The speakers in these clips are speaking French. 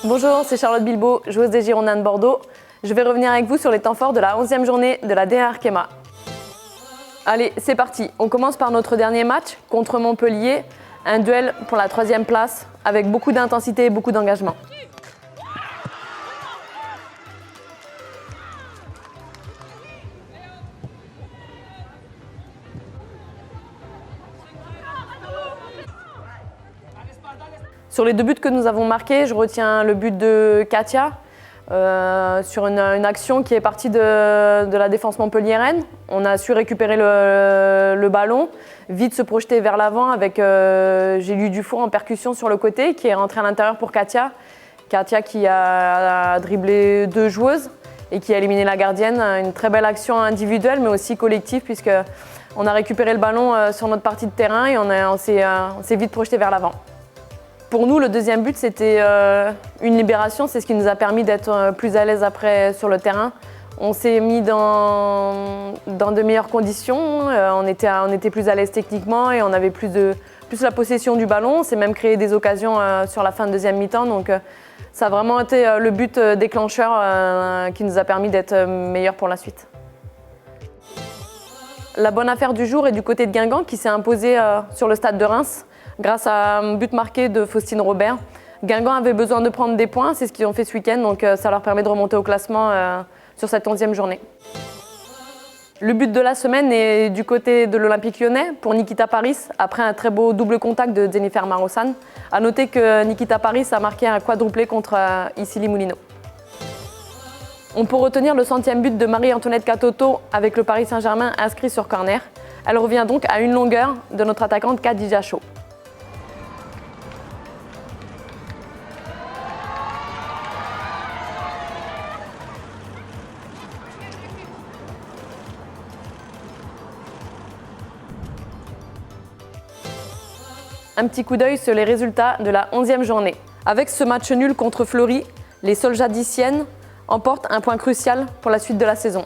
Bonjour, c'est Charlotte Bilbao, joueuse des Girondins de Bordeaux. Je vais revenir avec vous sur les temps forts de la 11e journée de la D1 Arkema. Allez, c'est parti. On commence par notre dernier match contre Montpellier, un duel pour la 3e place avec beaucoup d'intensité et beaucoup d'engagement. Sur les 2 buts que nous avons marqués, je retiens le but de Katia sur une action qui est partie de la défense montpelliéraine. On a su récupérer le ballon, vite se projeter vers l'avant avec Gélu Dufour en percussion sur le côté qui est rentré à l'intérieur pour Katia. Katia qui a dribblé 2 joueuses et qui a éliminé la gardienne. Une très belle action individuelle mais aussi collective puisqu'on a récupéré le ballon sur notre partie de terrain et on s'est vite projeté vers l'avant. Pour nous, le 2e but, c'était une libération. C'est ce qui nous a permis d'être plus à l'aise après sur le terrain. On s'est mis dans de meilleures conditions. On était plus à l'aise techniquement et on avait plus la possession du ballon. On s'est même créé des occasions sur la fin de 2e mi-temps. Donc, ça a vraiment été le but déclencheur qui nous a permis d'être meilleurs pour la suite. La bonne affaire du jour est du côté de Guingamp qui s'est imposé sur le stade de Reims. Grâce à un but marqué de Faustine Robert. Guingamp avait besoin de prendre des points, c'est ce qu'ils ont fait ce week-end, donc ça leur permet de remonter au classement sur cette 11e journée. Le but de la semaine est du côté de l'Olympique Lyonnais pour Nikita Paris, après un très beau double contact de Jennifer Marossan. A noter que Nikita Paris a marqué un quadruplé contre Isili Moulineau. On peut retenir le 100e but de Marie-Antoinette Katoto avec le Paris Saint-Germain inscrit sur corner. Elle revient donc à une longueur de notre attaquante Khadija Cho. Un petit coup d'œil sur les résultats de la 11e journée. Avec ce match nul contre Fleury, les Soljadiciennes emportent un point crucial pour la suite de la saison.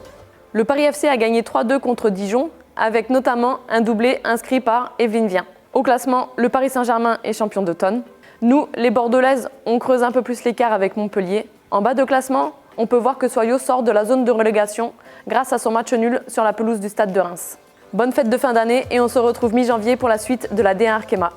Le Paris FC a gagné 3-2 contre Dijon, avec notamment un doublé inscrit par Evelyne Vien. Au classement, le Paris Saint-Germain est champion d'automne. Nous, les Bordelaises, on creuse un peu plus l'écart avec Montpellier. En bas de classement, on peut voir que Soyo sort de la zone de relégation grâce à son match nul sur la pelouse du stade de Reims. Bonne fête de fin d'année et on se retrouve mi-janvier pour la suite de la D1 Arkema.